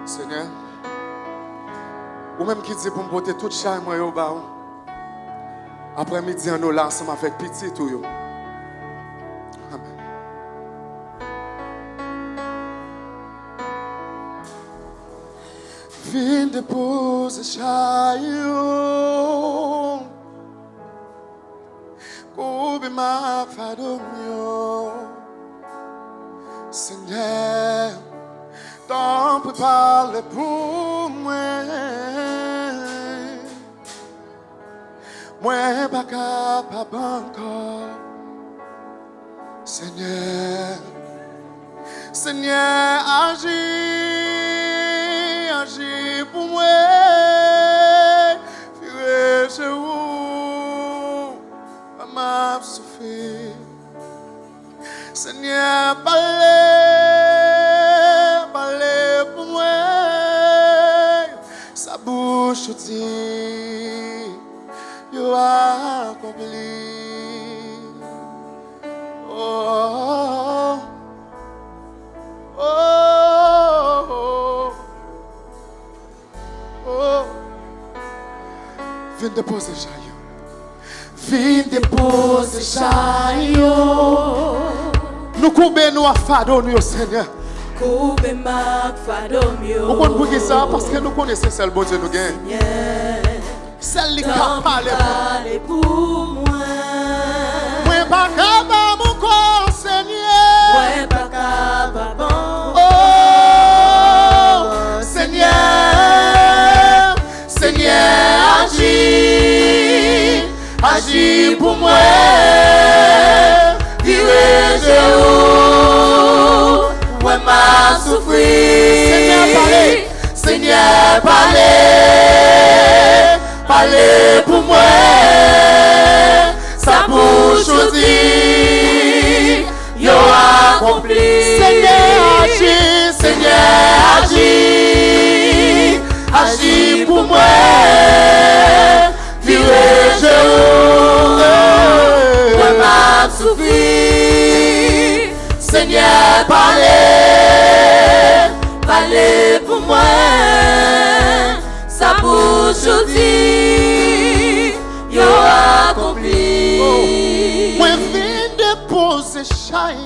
Seigneur, ou même qui dit pour me porter tout chay moi au bas. Après-midi, on est là ensemble avec petit tout. Amen. Viens déposer chay. Coupe ma fadomio. Seigneur, t'en peux parler pour moi. Moi, pas capable encore. Seigneur, Seigneur, agis, agis pour moi. Fais chez vous, m'a souffert. Seigneur, parlez, parlez pour moi. Sa bouche dit, you accompli. Oh, oh, oh, oh. Viens déposer chay. Viens déposer chay. Nous coupons nous à fado, nous, Seigneur. Coupez ma fado, nous comprenons ça parce que nous connaissons celle bon Dieu nous gagne. Celle qui parle pour moi. Moi pas capable mon corps, Seigneur. Moi pas capable. Oh, Seigneur, Seigneur, agis, agis pour moi. Dirige où, moi m'a souffert. Seigneur, parlez, Seigneur, parlez. Parlez pour moi, sa bouche dit, yo accompli. Seigneur, agis, Seigneur, agis, agis pour moi, dirige où, moi m'a souffert. Seigneur, parlez, parlez pour moi, sa bouche dit, yo accompli. Moi viens déposer chay.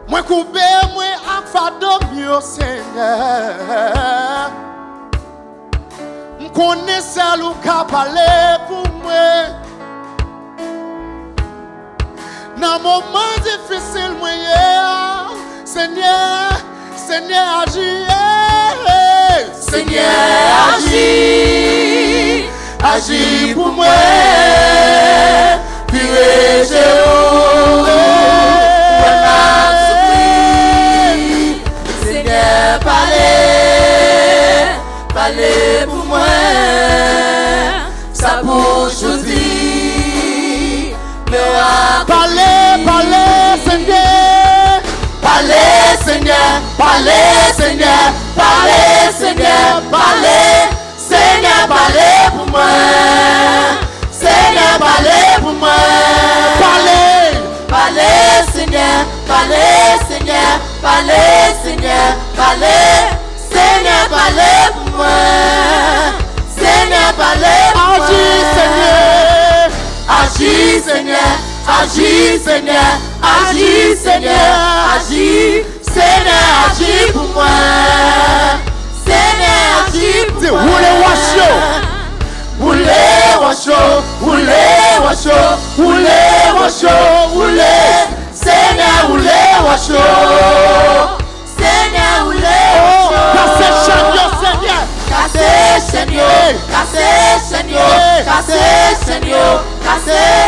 Moi couper, moi afado mieux Seigneur. M'connais celle ou qu'a parler pour moi. Dans moment difficile moi Seigneur, Seigneur agis. Seigneur agis, agis pour moi. Dirige où, moi m'a souffert. Seigneur parlez, parlez pour moi. Sa bouche dit, parlez, parlez Seigneur. Parlez Seigneur, parlez Seigneur, parlez Seigneur, parlez Seigneur, parlez pour moi. Seigneur, parlez pour moi. Parlez, parlez Seigneur, parlez Seigneur, parlez Seigneur, parlez Seigneur, parlez pour moi. Seigneur, parlez pour moi. Agis Seigneur, agis Seigneur, agis Seigneur, agis Seigneur, agis pour moi. Seigneur, agis pour moi. Roulez washo, roulez washo, roulez washo, roulez washo, roulez. Seigneur, roulez washo. Seigneur, roulez washo. Cassez Seigneur, Seigneur. Cassez Seigneur, cassez Seigneur, cassez Seigneur, cassez.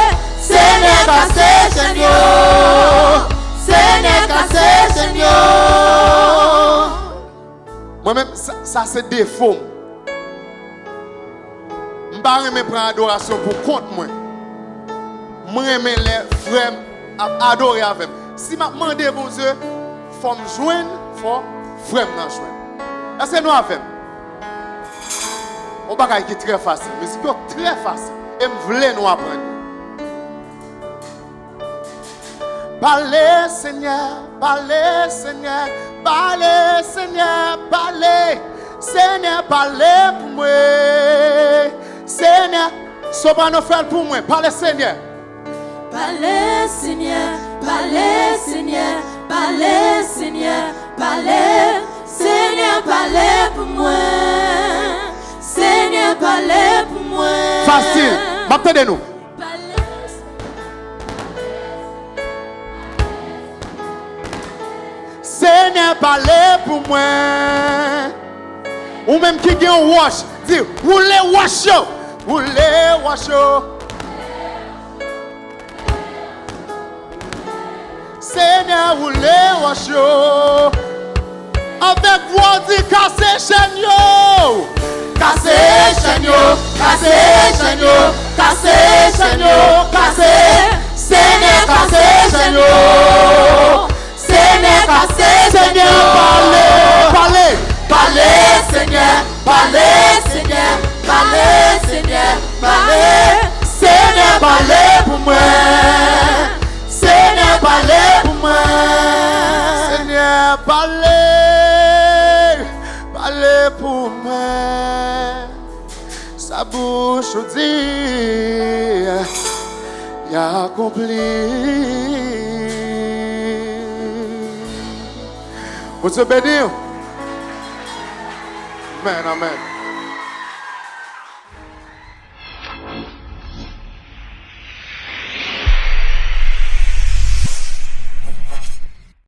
Seigneur, cassez Seigneur. Seigneur, cassez Seigneur. Moi-même, ça c'est défaut. Je ne vais pas prendre adoration pour compte moi. Je vais les frères adorer avec. Si je demande pour Dieu, il faut me joindre, il faut frère me joindre. Est-ce que nous avons? On va faire très facile. Mais c'est très facile. Et je voulais nous apprendre. Parlez, Seigneur, parlez, Seigneur, parlez, Seigneur, parlez. Seigneur, parlez pour moi. Seigneur, soprano fait pour moi. Parlez, Seigneur. Parlez, Seigneur, parlez, Seigneur, parlez, Seigneur, parlez. Seigneur, parlez pour moi. Seigneur, parlez pour moi. Facile. M'entendez-nous? Seigneur, parlez pour moi. Ou même qui gagne un wash, dis, roulez wash yo. Roulez wash yo. Seigneur, roulez wash yo. Avec voix, dis, cassez chaîne yo. Cassez chaîne yo. Cassez chaîne yo. Cassez chaîne yo. Cassez. Seigneur, cassez chaîne yo. Seigneur, cassez, Seigneur, parlez, parlez, parlez, Seigneur, parlez, Seigneur, parlez, Seigneur, parlez, Seigneur, parlez pour moi, Seigneur, parlez pour moi, Seigneur, parlez, parlez pour moi, sa bouche dit, il a accompli. Vous te bénir. Amen, amen.